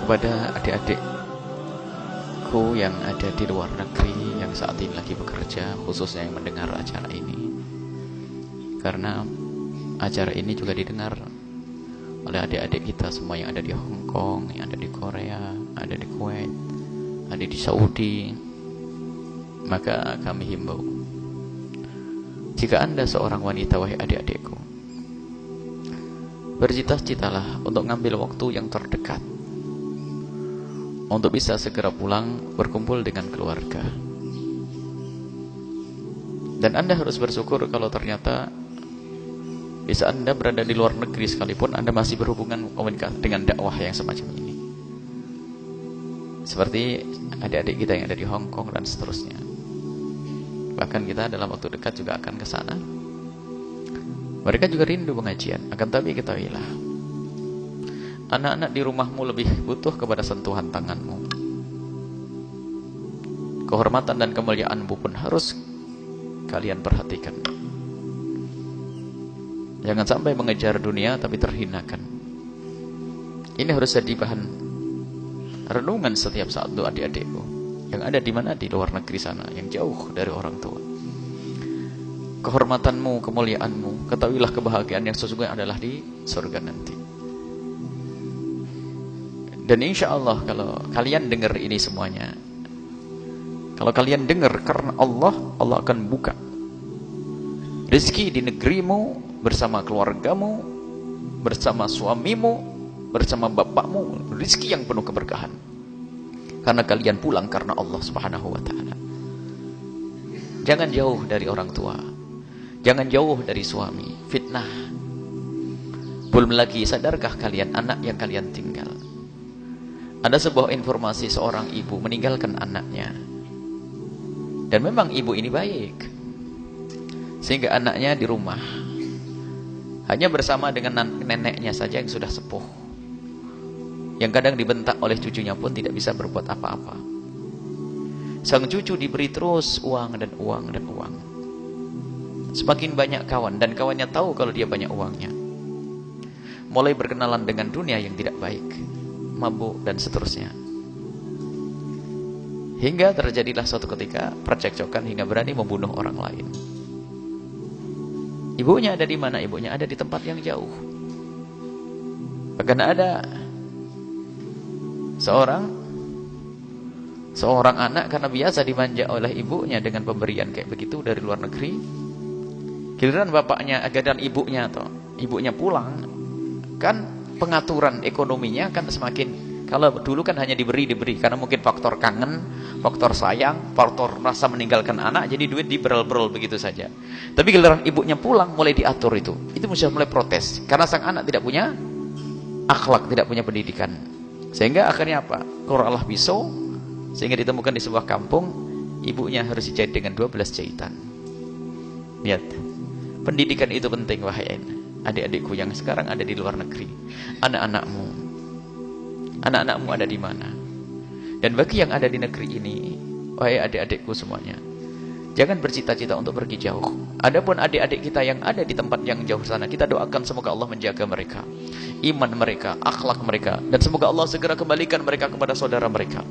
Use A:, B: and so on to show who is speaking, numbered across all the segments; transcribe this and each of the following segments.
A: kepada adik-adikku yang ada di luar negeri yang saat ini lagi bekerja, khususnya yang mendengar acara ini, karena acara ini juga didengar oleh adik-adik kita semua yang ada di Hong Kong, yang ada di Korea, ada di Kuwait, ada di Saudi. Maka kami himbau, jika Anda seorang wanita, wahai adik-adikku, bercita-citalah untuk ngambil waktu yang terdekat untuk bisa segera pulang berkumpul dengan keluarga. Dan Anda harus bersyukur kalau ternyata bisa Anda berada di luar negeri sekalipun Anda masih berhubungan dengan dakwah yang semacam ini. Seperti adik-adik kita yang ada di Hong Kong dan seterusnya. Bahkan kita dalam waktu dekat juga akan ke sana. Mereka juga rindu pengajian. Akan tapi ketahuilah, anak-anak di rumahmu lebih butuh kepada sentuhan tanganmu. Kehormatan dan kemuliaanmu pun harus kalian perhatikan. Jangan sampai mengejar dunia tapi terhinakan. Ini harus jadi bahan renungan setiap saat untuk adik-adikku yang ada di mana, di luar negeri sana, yang jauh dari orang tua. Kehormatanmu, kemuliaanmu, ketahuilah kebahagiaan yang sesungguhnya adalah di surga nanti. Dan insya Allah kalau kalian dengar ini semuanya, kalau kalian dengar karena Allah, Allah akan buka rezeki di negerimu, bersama keluargamu, bersama suamimu, bersama bapakmu, rezeki yang penuh keberkahan. Karena kalian pulang karena Allah Subhanahu wa ta'ala. Jangan jauh dari orang tua, jangan jauh dari suami, fitnah. Belum lagi, sadarkah kalian anak yang kalian tinggal? Ada sebuah informasi seorang ibu meninggalkan anaknya. Dan memang ibu ini baik, sehingga anaknya di rumah hanya bersama dengan neneknya saja yang sudah sepuh, yang kadang dibentak oleh cucunya pun tidak bisa berbuat apa-apa. Sang cucu diberi terus uang dan uang dan uang. Semakin banyak kawan, dan kawannya tahu kalau dia banyak uangnya. Mulai berkenalan dengan dunia yang tidak baik, mabuk dan seterusnya. Hingga terjadilah suatu ketika percekcokan hingga berani membunuh orang lain. Ibunya ada di mana? Ibunya ada di tempat yang jauh. Bahkan ada seorang anak karena biasa dimanja oleh ibunya dengan pemberian kayak begitu dari luar negeri. Giliran bapaknya, dan ibunya pulang, kan pengaturan ekonominya kan semakin, kalau dulu kan hanya diberi karena mungkin faktor kangen, faktor sayang, faktor rasa meninggalkan anak, jadi duit diberol-berol begitu saja. Tapi giliran ibunya pulang mulai diatur itu sudah mulai protes karena sang anak tidak punya akhlak, tidak punya pendidikan. Sehingga akhirnya apa? Keluarlah pisau, sehingga ditemukan di sebuah kampung, ibunya harus dijahit dengan 12 jahitan. Lihat, pendidikan itu penting, wahai adik-adikku yang sekarang ada di luar negeri. Anak-anakmu ada di mana? Dan bagi yang ada di negeri ini, wahai adik-adikku semuanya, jangan bercita-cita untuk pergi jauh. Adapun adik-adik kita yang ada di tempat yang jauh sana, kita doakan semoga Allah menjaga mereka, iman mereka, akhlak mereka, dan semoga Allah segera kembalikan mereka kepada saudara mereka,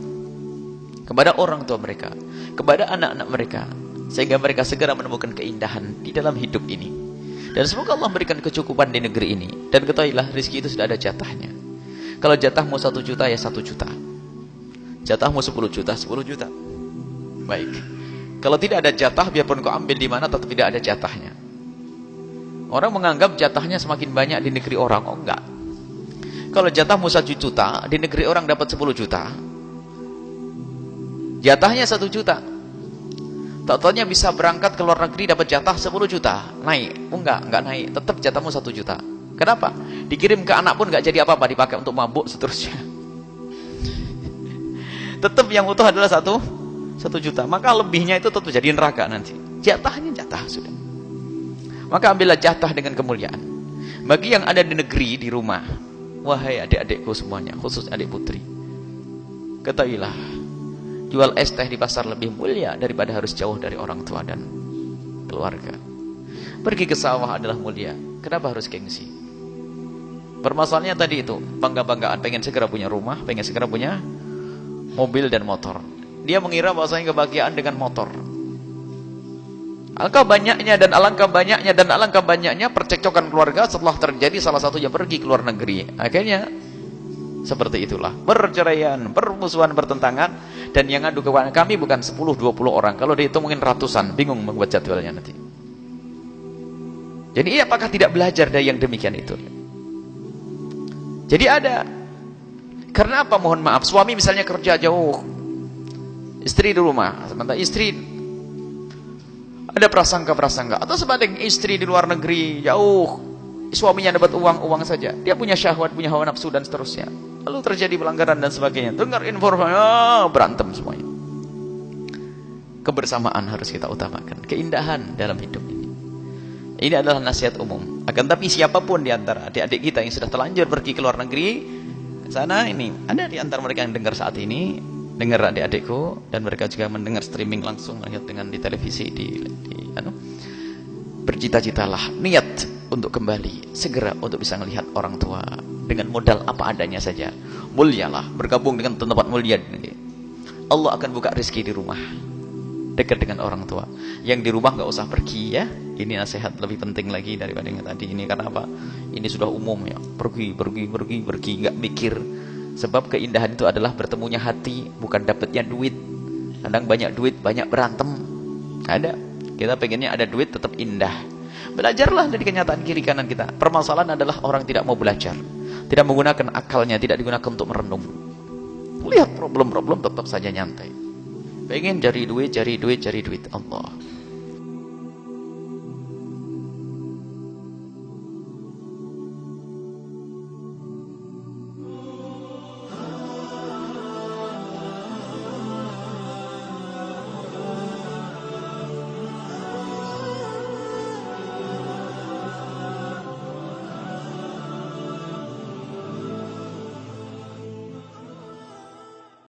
A: kepada orang tua mereka, kepada anak-anak mereka, sehingga mereka segera menemukan keindahan di dalam hidup ini. Dan semoga Allah memberikan kecukupan di negeri ini. Dan ketahuilah, rezeki itu sudah ada jatahnya. Kalau jatahmu 1 juta, ya 1 juta. Jatahmu 10 juta, 10 juta. Baik. Kalau tidak ada jatah, biarpun kau ambil di mana, tetap tidak ada jatahnya. Orang menganggap jatahnya semakin banyak di negeri orang. Oh enggak. Kalau jatahmu 1 juta, di negeri orang dapat 10 juta. Jatahnya 1 juta. Tak-taunya bisa berangkat ke luar negeri dapat jatah 10 juta. Naik. Oh enggak naik. Tetap jatahmu 1 juta. Kenapa? Dikirim ke anak pun enggak jadi apa-apa, dipakai untuk mabuk seterusnya. Tetap yang utuh adalah 1 juta. Maka lebihnya itu tetap jadi neraka nanti. Jatahnya jatah sudah. Maka ambillah jatah dengan kemuliaan. Bagi yang ada di negeri, di rumah, wahai adik-adikku semuanya, khusus adik putri, ketahuilah, jual es teh di pasar lebih mulia daripada harus jauh dari orang tua dan keluarga. Pergi ke sawah adalah mulia. Kenapa harus gengsi? Permasalahannya tadi itu, bangga-banggaan, pengen segera punya rumah, pengen segera punya mobil dan motor. Dia mengira bahwasanya kebahagiaan dengan motor. Alangkah banyaknya dan alangkah banyaknya dan alangkah banyaknya percekcokan keluarga setelah terjadi salah satunya pergi ke luar negeri. Akhirnya seperti itulah, perceraian, permusuhan, pertentangan, dan yang ngadu kepada kami bukan 10-20 orang, kalau dihitung mungkin ratusan, bingung membuat jadwalnya nanti. Jadi apakah tidak belajar dari yang demikian itu? Jadi ada, karena apa? Mohon maaf, suami misalnya kerja jauh, istri di rumah, sementara istri ada prasangka-prasangka, atau sebaliknya istri di luar negeri jauh, suaminya dapat uang saja, dia punya syahwat, punya hawa nafsu dan seterusnya, lalu terjadi pelanggaran dan sebagainya, dengar informasi, berantem semuanya. Kebersamaan harus kita utamakan, keindahan dalam hidup ini. Ini adalah nasihat umum. Akan tapi siapapun di antara adik-adik kita yang sudah terlanjur pergi ke luar negeri, ke sana, ini ada di antara mereka yang dengar saat ini, dengar adik-adikku, dan mereka juga mendengar streaming langsung, lihat dengan di televisi, bercita-citalah, niat untuk kembali segera untuk bisa melihat orang tua dengan modal apa adanya saja. Mulialah, bergabung dengan tempat mulia. Allah akan buka rezeki di rumah, dekat dengan orang tua. Yang di rumah nggak usah pergi ya. Ini nasihat lebih penting lagi daripada yang tadi ini. Karena apa? Ini sudah umum ya. Pergi, nggak mikir. Sebab keindahan itu adalah bertemunya hati, bukan dapatnya duit. Kadang banyak duit, banyak berantem. Ada. Kita pengennya ada duit tetap indah. Belajarlah dari kenyataan kiri kanan kita. Permasalahan adalah orang tidak mau belajar, tidak menggunakan akalnya, tidak digunakan untuk merenung. Lihat problem-problem tetap saja nyantai. Pengen cari duit Allah.